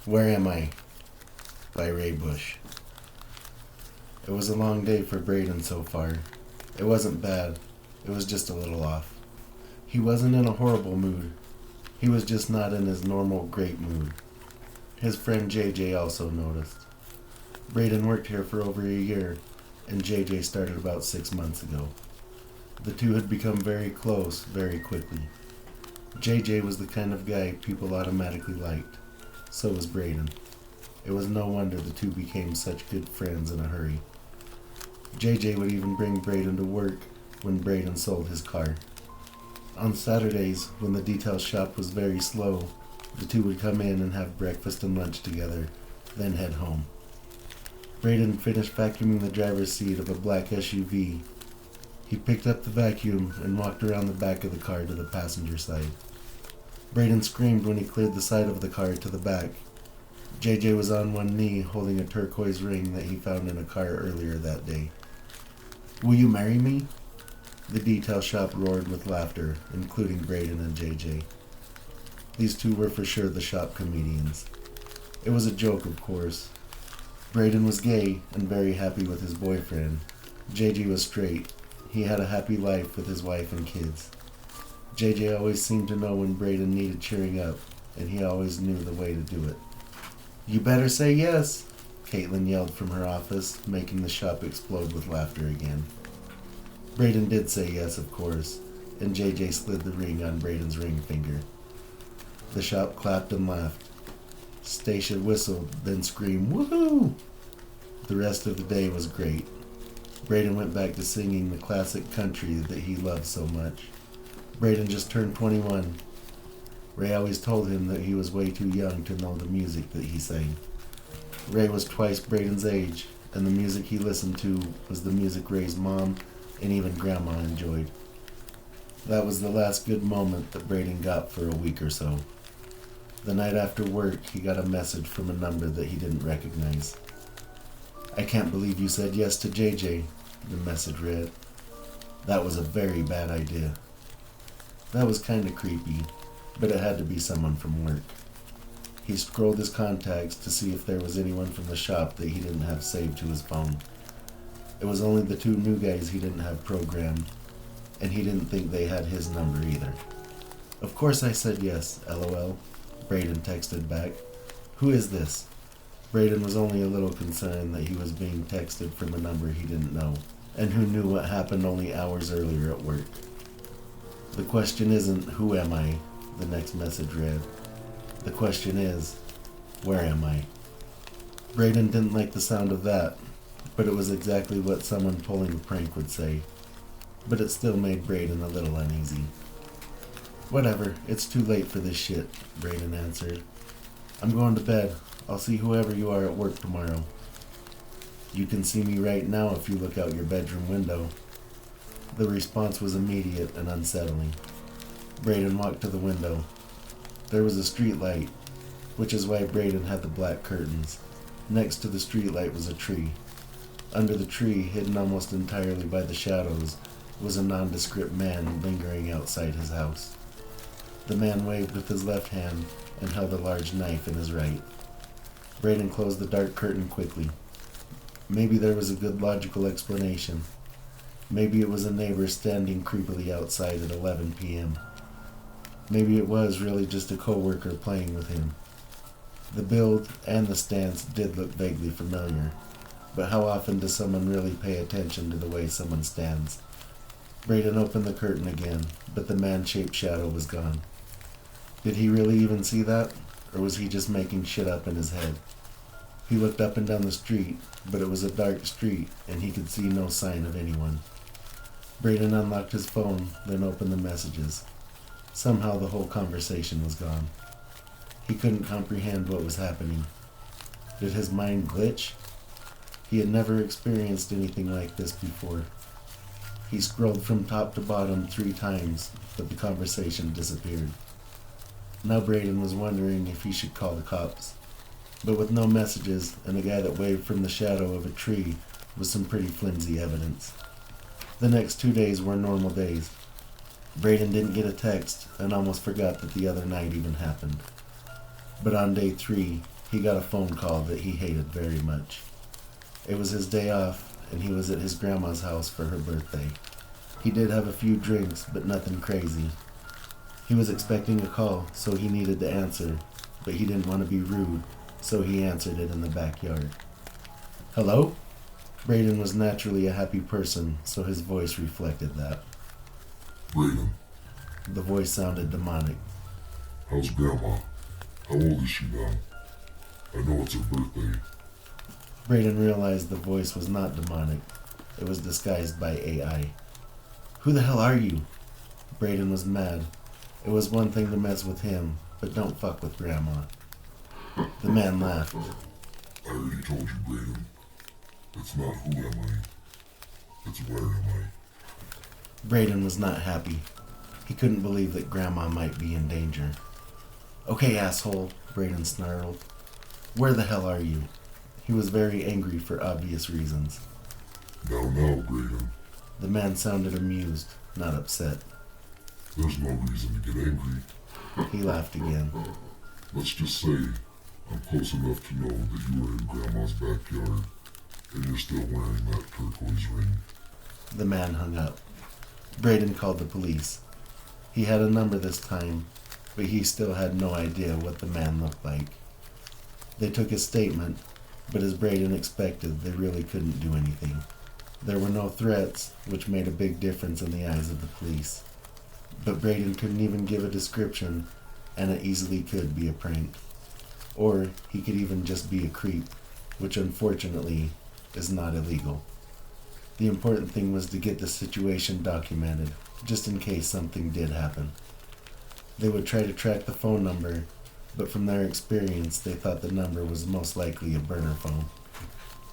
Where Am I? By Ray Bush. It was a long day for Braden so far. It wasn't bad, it was just a little off. He wasn't in a horrible mood. He was just not in his normal great mood. His friend JJ also noticed. Braden worked here for over a year, and JJ started about 6 months ago. The two had become very close very quickly. JJ was the kind of guy people automatically liked. So was Braden. It was no wonder the two became such good friends in a hurry. JJ would even bring Braden to work when Braden sold his car. On Saturdays, when the detail shop was very slow, the two would come in and have breakfast and lunch together, then head home. Braden finished vacuuming the driver's seat of a black SUV. He picked up the vacuum and walked around the back of the car to the passenger side. Braden screamed when he cleared the side of the car to the back. JJ was on one knee holding a turquoise ring that he found in a car earlier that day. "Will you marry me?" The detail shop roared with laughter, including Braden and JJ. These two were for sure the shop comedians. It was a joke, of course. Braden was gay and very happy with his boyfriend. JJ was straight. He had a happy life with his wife and kids. JJ always seemed to know when Braden needed cheering up, and he always knew the way to do it. "You better say yes," Caitlin yelled from her office, making the shop explode with laughter again. Braden did say yes, of course, and JJ slid the ring on Braden's ring finger. The shop clapped and laughed. Stacia whistled, then screamed, "Woohoo!" The rest of the day was great. Braden went back to singing the classic country that he loved so much. Braden just turned 21. Ray always told him that he was way too young to know the music that he sang. Ray was twice Braden's age, and the music he listened to was the music Ray's mom and even Grandma enjoyed. That was the last good moment that Braden got for a week or so. The night after work, he got a message from a number that he didn't recognize. "I can't believe you said yes to JJ," the message read. "That was a very bad idea." That was kinda creepy, but it had to be someone from work. He scrolled his contacts to see if there was anyone from the shop that he didn't have saved to his phone. It was only the two new guys he didn't have programmed, and he didn't think they had his number either. "Of course I said yes, LOL," Braden texted back. "Who is this?" Braden was only a little concerned that he was being texted from a number he didn't know, and who knew what happened only hours earlier at work. "The question isn't, who am I?" the next message read. "The question is, where am I?" Braden didn't like the sound of that, but it was exactly what someone pulling a prank would say. But it still made Braden a little uneasy. "Whatever, it's too late for this shit," Braden answered. "I'm going to bed. I'll see whoever you are at work tomorrow." "You can see me right now if you look out your bedroom window." The response was immediate and unsettling. Braden walked to the window. There was a street light, which is why Braden had the black curtains. Next to the street light was a tree. Under the tree, hidden almost entirely by the shadows, was a nondescript man lingering outside his house. The man waved with his left hand and held a large knife in his right. Braden closed the dark curtain quickly. Maybe there was a good logical explanation. Maybe it was a neighbor standing creepily outside at 11 p.m. Maybe it was really just a coworker playing with him. The build and the stance did look vaguely familiar, but how often does someone really pay attention to the way someone stands? Braden opened the curtain again, but the man-shaped shadow was gone. Did he really even see that, or was he just making shit up in his head? He looked up and down the street, but it was a dark street, and he could see no sign of anyone. Braden unlocked his phone, then opened the messages. Somehow the whole conversation was gone. He couldn't comprehend what was happening. Did his mind glitch? He had never experienced anything like this before. He scrolled from top to bottom 3 times, but the conversation disappeared. Now Braden was wondering if he should call the cops. But with no messages and a guy that waved from the shadow of a tree was some pretty flimsy evidence. The next 2 days were normal days. Braden didn't get a text and almost forgot that the other night even happened. But on day 3, he got a phone call that he hated very much. It was his day off, and he was at his grandma's house for her birthday. He did have a few drinks, but nothing crazy. He was expecting a call, so he needed to answer, but he didn't want to be rude, so he answered it in the backyard. Hello? Braden was naturally a happy person, so his voice reflected that. Braden, The voice sounded demonic. how's Grandma? How old is she now? I know it's her birthday. Braden realized the voice was not demonic. It was disguised by AI. Who the hell are you? Braden was mad. It was one thing to mess with him, but don't fuck with Grandma. The man laughed. I already told you, Braden. It's not who am I, it's where am I. Braden was not happy. He couldn't believe that Grandma might be in danger. Okay, asshole, Braden snarled. Where the hell are you? He was very angry for obvious reasons. Now, Braden. The man sounded amused, not upset. There's no reason to get angry. He laughed again. Let's just say I'm close enough to know that you were in Grandma's backyard and you're still wearing that turquoise ring. The man hung up. Braden called the police. He had a number this time, but he still had no idea what the man looked like. They took his statement, but as Braden expected, they really couldn't do anything. There were no threats, which made a big difference in the eyes of the police. But Braden couldn't even give a description, and it easily could be a prank. Or he could even just be a creep, which unfortunately is not illegal. The important thing was to get the situation documented, just in case something did happen. They would try to track the phone number, but from their experience, they thought the number was most likely a burner phone.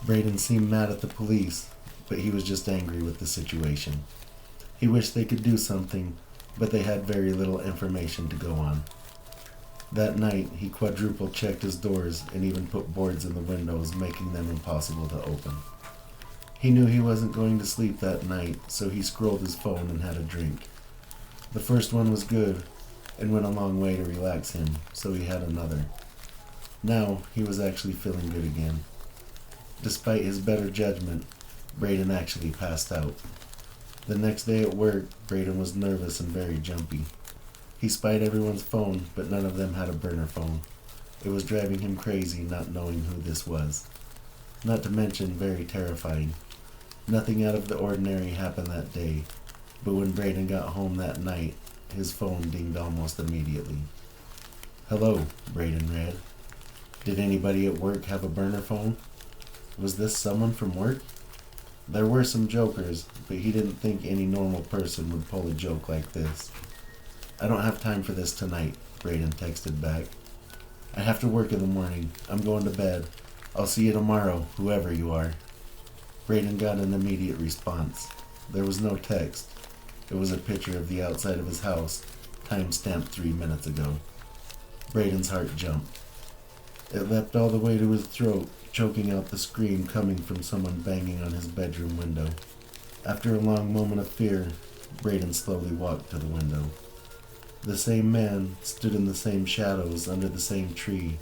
Braden seemed mad at the police, but he was just angry with the situation. He wished they could do something, but they had very little information to go on. That night, he quadruple checked his doors and even put boards in the windows, making them impossible to open. He knew he wasn't going to sleep that night, so he scrolled his phone and had a drink. The first one was good and went a long way to relax him, so he had another. Now, he was actually feeling good again. Despite his better judgment, Braden actually passed out. The next day at work, Braden was nervous and very jumpy. He spied everyone's phone, but none of them had a burner phone. It was driving him crazy not knowing who this was. Not to mention very terrifying. Nothing out of the ordinary happened that day, but when Braden got home that night, his phone dinged almost immediately. Hello, Braden read. Did anybody at work have a burner phone? Was this someone from work? There were some jokers, but he didn't think any normal person would pull a joke like this. I don't have time for this tonight, Braden texted back. I have to work in the morning. I'm going to bed. I'll see you tomorrow, whoever you are. Braden got an immediate response. There was no text. It was a picture of the outside of his house, time-stamped 3 minutes ago. Braden's heart jumped. It leapt all the way to his throat, choking out the scream coming from someone banging on his bedroom window. After a long moment of fear, Braden slowly walked to the window. The same man stood in the same shadows under the same tree,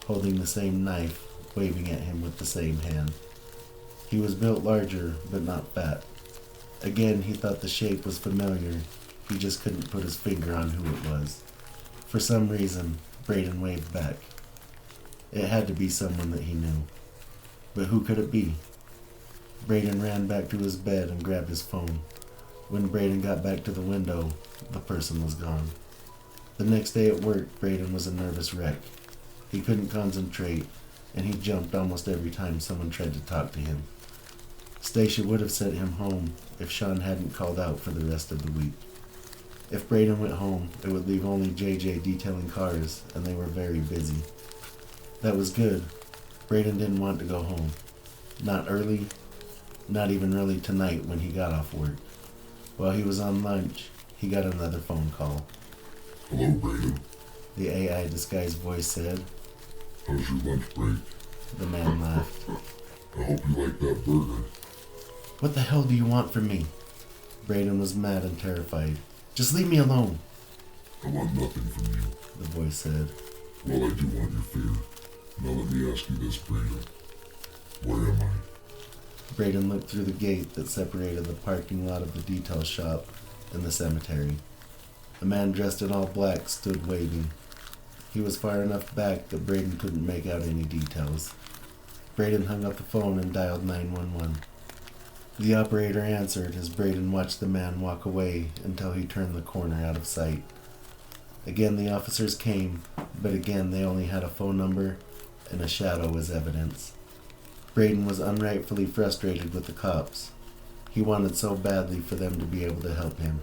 holding the same knife, waving at him with the same hand. He was built larger, but not fat. Again, he thought the shape was familiar. He just couldn't put his finger on who it was. For some reason, Braden waved back. It had to be someone that he knew. But who could it be? Braden ran back to his bed and grabbed his phone. When Braden got back to the window, the person was gone. The next day at work, Braden was a nervous wreck. He couldn't concentrate, and he jumped almost every time someone tried to talk to him. Stacia would have sent him home if Sean hadn't called out for the rest of the week. If Braden went home, it would leave only JJ detailing cars, and they were very busy. That was good. Braden didn't want to go home. Not early, not even early tonight when he got off work. While he was on lunch, he got another phone call. Hello, Braden. The AI disguised voice said. How's your lunch break? The man laughed. I hope you like that burger. What the hell do you want from me? Braden was mad and terrified. Just leave me alone. I want nothing from you. The voice said. Well, I do want your fear. Now let me ask you this, Braden. Where am I? Braden looked through the gate that separated the parking lot of the detail shop and the cemetery. A man dressed in all black stood waving. He was far enough back that Braden couldn't make out any details. Braden hung up the phone and dialed 911. The operator answered as Braden watched the man walk away until he turned the corner out of sight. Again the officers came, but again they only had a phone number and a shadow as evidence. Braden was unrightfully frustrated with the cops. He wanted so badly for them to be able to help him.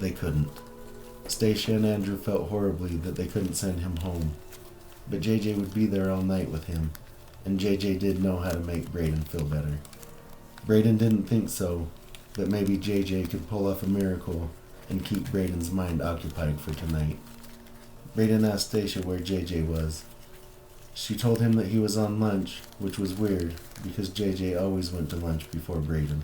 They couldn't. Stacia and Andrew felt horribly that they couldn't send him home, but JJ would be there all night with him, and JJ did know how to make Braden feel better. Braden didn't think so, but maybe JJ could pull off a miracle and keep Braden's mind occupied for tonight. Braden asked Stacia where JJ was. She told him that he was on lunch, which was weird because JJ always went to lunch before Braden.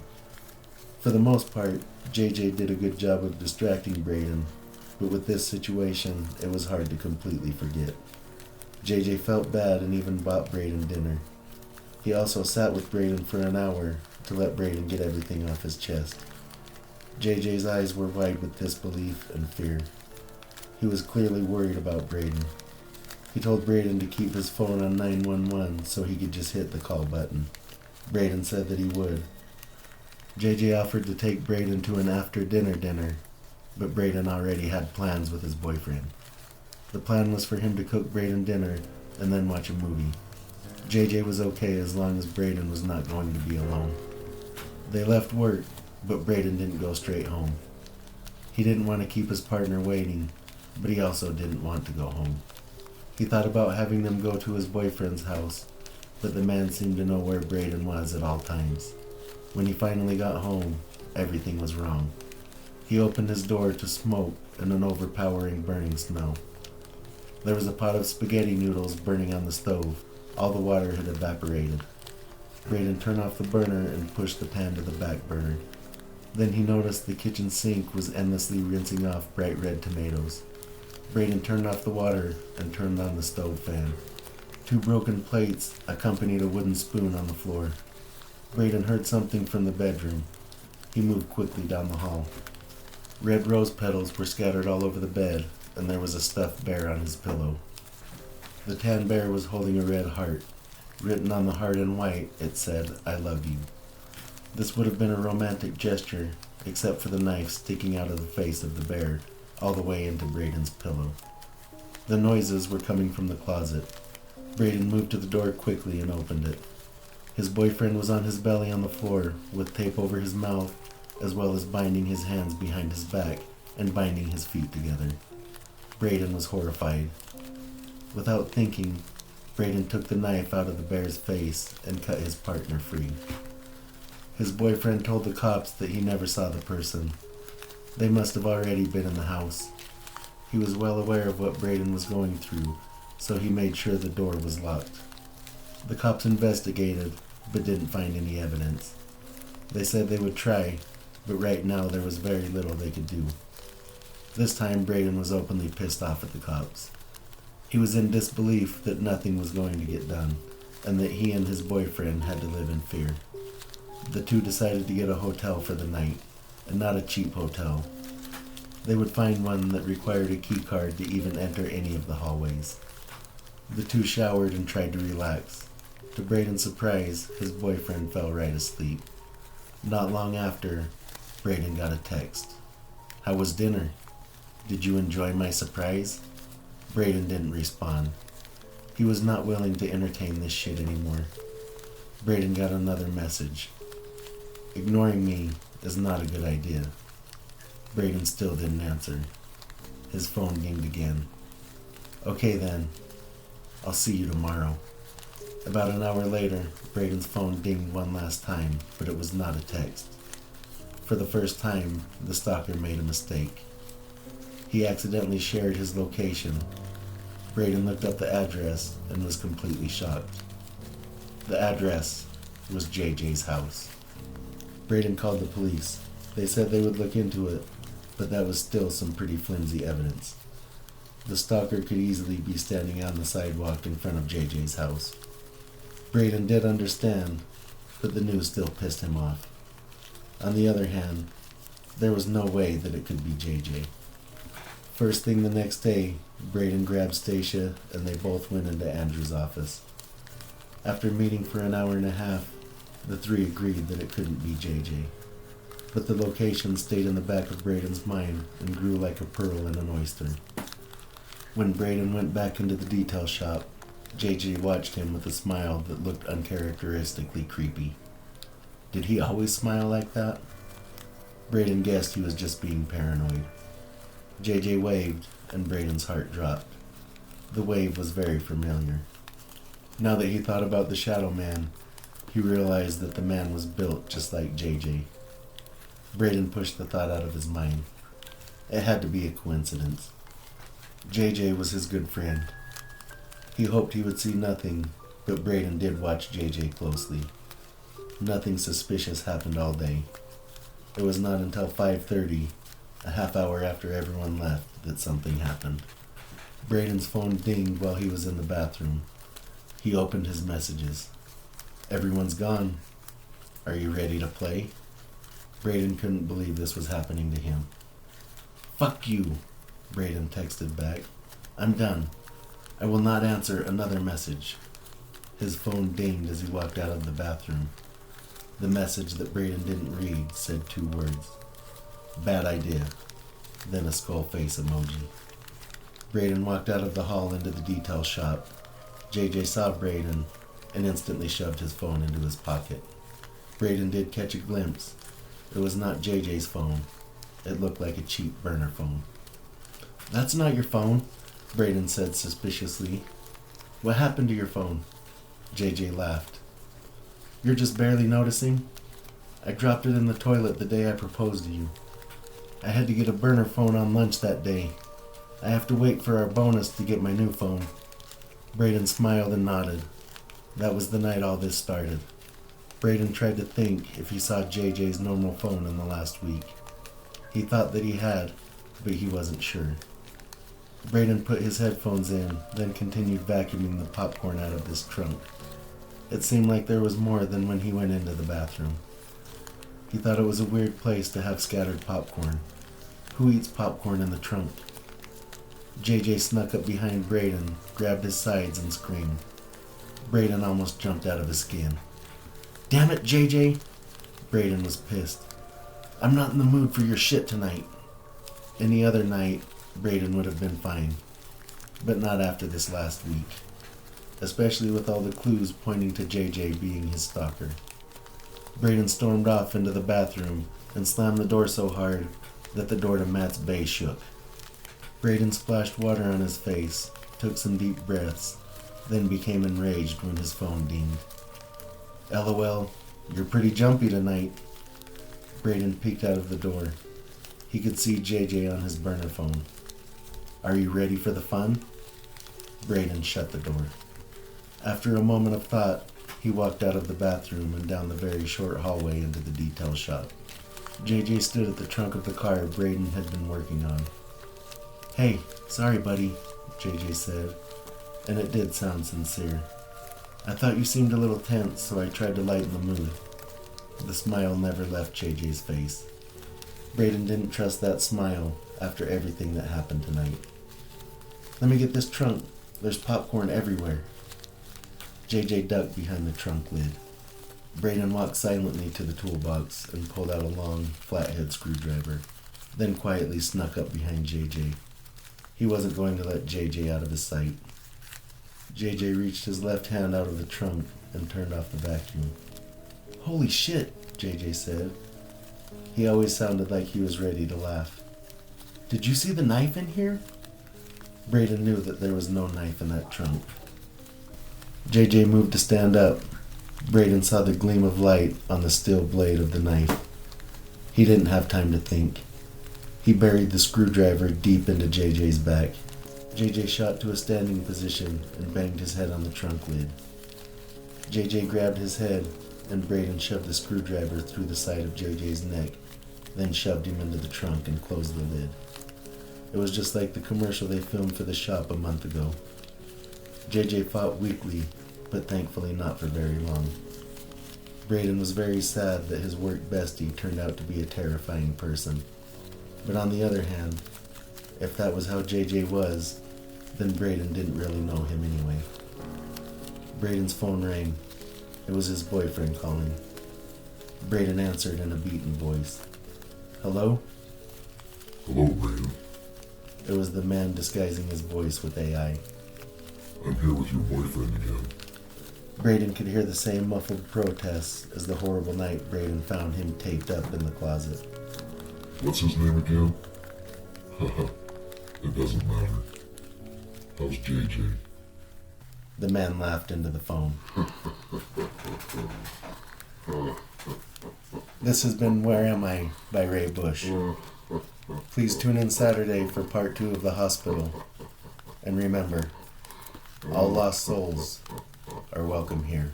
For the most part, JJ did a good job of distracting Braden, but with this situation, it was hard to completely forget. JJ felt bad and even bought Braden dinner. He also sat with Braden for an hour to let Braden get everything off his chest. JJ's eyes were wide with disbelief and fear. He was clearly worried about Braden. He told Braden to keep his phone on 911 so he could just hit the call button. Braden said that he would. JJ offered to take Braden to an after-dinner dinner, but Braden already had plans with his boyfriend. The plan was for him to cook Braden dinner and then watch a movie. JJ was okay as long as Braden was not going to be alone. They left work, but Braden didn't go straight home. He didn't want to keep his partner waiting, but he also didn't want to go home. He thought about having them go to his boyfriend's house, but the man seemed to know where Braden was at all times. When he finally got home, everything was wrong. He opened his door to smoke and an overpowering burning smell. There was a pot of spaghetti noodles burning on the stove. All the water had evaporated. Braden turned off the burner and pushed the pan to the back burner. Then he noticed the kitchen sink was endlessly rinsing off bright red tomatoes. Braden turned off the water and turned on the stove fan. 2 broken plates accompanied a wooden spoon on the floor. Braden heard something from the bedroom. He moved quickly down the hall. Red rose petals were scattered all over the bed, and there was a stuffed bear on his pillow. The tan bear was holding a red heart. Written on the heart in white, it said, "I love you." This would have been a romantic gesture, except for the knife sticking out of the face of the bear, all the way into Braden's pillow. The noises were coming from the closet. Braden moved to the door quickly and opened it. His boyfriend was on his belly on the floor, with tape over his mouth, as well as binding his hands behind his back and binding his feet together. Braden was horrified. Without thinking, Braden took the knife out of the bear's face and cut his partner free. His boyfriend told the cops that he never saw the person. They must have already been in the house. He was well aware of what Braden was going through, so he made sure the door was locked. The cops investigated, but didn't find any evidence. They said they would try, but right now there was very little they could do. This time Braden was openly pissed off at the cops. He was in disbelief that nothing was going to get done, and that he and his boyfriend had to live in fear. The two decided to get a hotel for the night, and not a cheap hotel. They would find one that required a key card to even enter any of the hallways. The two showered and tried to relax. To Braden's surprise, his boyfriend fell right asleep. Not long after, Braden got a text. "How was dinner? Did you enjoy my surprise?" Braden didn't respond. He was not willing to entertain this shit anymore. Braden got another message. "Ignoring me is not a good idea." Braden still didn't answer. His phone dinged again. "Okay then, I'll see you tomorrow." About an hour later, Braden's phone dinged one last time, but it was not a text. For the first time, the stalker made a mistake. He accidentally shared his location. Braden looked up the address and was completely shocked. The address was JJ's house. Braden called the police. They said they would look into it, but that was still some pretty flimsy evidence. The stalker could easily be standing on the sidewalk in front of JJ's house. Braden did understand, but the news still pissed him off. On the other hand, there was no way that it could be JJ. First thing the next day, Braden grabbed Stacia and they both went into Andrew's office. After meeting for an hour and a half, the three agreed that it couldn't be JJ. But the location stayed in the back of Braden's mind and grew like a pearl in an oyster. When Braden went back into the detail shop, JJ watched him with a smile that looked uncharacteristically creepy. Did he always smile like that? Braden guessed he was just being paranoid. JJ waved, and Braden's heart dropped. The wave was very familiar. Now that he thought about the Shadow Man, he realized that the man was built just like JJ. Braden pushed the thought out of his mind. It had to be a coincidence. JJ was his good friend. He hoped he would see nothing, but Braden did watch JJ closely. Nothing suspicious happened all day. It was not until 5:30, a half hour after everyone left, that something happened. Braden's phone dinged while he was in the bathroom. He opened his messages. Everyone's gone. Are you ready to play? Braden couldn't believe this was happening to him. Fuck you, Braden texted back. I'm done. I will not answer another message. His phone dinged as he walked out of the bathroom. The message that Braden didn't read said 2 words. Bad idea. Then a skull face emoji. Braden walked out of the hall into the detail shop. JJ saw Braden and instantly shoved his phone into his pocket. Braden did catch a glimpse. It was not JJ's phone. It looked like a cheap burner phone. That's not your phone, Braden said suspiciously. What happened to your phone? JJ laughed. You're just barely noticing? I dropped it in the toilet the day I proposed to you. I had to get a burner phone on lunch that day. I have to wait for our bonus to get my new phone. Braden smiled and nodded. That was the night all this started. Braden tried to think if he saw JJ's normal phone in the last week. He thought that he had, but he wasn't sure. Braden put his headphones in, then continued vacuuming the popcorn out of this trunk. It seemed like there was more than when he went into the bathroom. He thought it was a weird place to have scattered popcorn. Who eats popcorn in the trunk? JJ snuck up behind Braden, grabbed his sides, and screamed. Braden almost jumped out of his skin. Damn it, JJ! Braden was pissed. I'm not in the mood for your shit tonight. Any other night, Braden would have been fine. But not after this last week. Especially with all the clues pointing to JJ being his stalker. Braden stormed off into the bathroom and slammed the door so hard that the door to Matt's bay shook. Braden splashed water on his face, took some deep breaths, then became enraged when his phone dinged. LOL, you're pretty jumpy tonight. Braden peeked out of the door. He could see JJ on his burner phone. Are you ready for the fun? Braden shut the door. After a moment of thought, he walked out of the bathroom and down the very short hallway into the detail shop. JJ stood at the trunk of the car Braden had been working on. Hey, sorry buddy, JJ said, and it did sound sincere. I thought you seemed a little tense, so I tried to lighten the mood. The smile never left JJ's face. Braden didn't trust that smile after everything that happened tonight. Let me get this trunk. There's popcorn everywhere. JJ ducked behind the trunk lid. Braden walked silently to the toolbox and pulled out a long, flathead screwdriver, then quietly snuck up behind JJ. He wasn't going to let JJ out of his sight. JJ reached his left hand out of the trunk and turned off the vacuum. Holy shit, JJ said. He always sounded like he was ready to laugh. Did you see the knife in here? Braden knew that there was no knife in that trunk. JJ moved to stand up. Braden saw the gleam of light on the steel blade of the knife. He didn't have time to think. He buried the screwdriver deep into JJ's back. JJ shot to a standing position and banged his head on the trunk lid. JJ grabbed his head, and Braden shoved the screwdriver through the side of JJ's neck, then shoved him into the trunk and closed the lid. It was just like the commercial they filmed for the shop a month ago. JJ fought weakly, but thankfully not for very long. Braden was very sad that his work bestie turned out to be a terrifying person. But on the other hand, if that was how JJ was, then Braden didn't really know him anyway. Braden's phone rang. It was his boyfriend calling. Braden answered in a beaten voice. Hello? Hello, Braden. It was the man disguising his voice with AI. I'm here with your boyfriend again. Braden could hear the same muffled protests as the horrible night Braden found him taped up in the closet. What's his name again? Haha, it doesn't matter. How's JJ? The man laughed into the phone. This has been Where Am I by Ray Bush. Please tune in Saturday for part 2 of The Hospital. And remember, all lost souls are welcome here.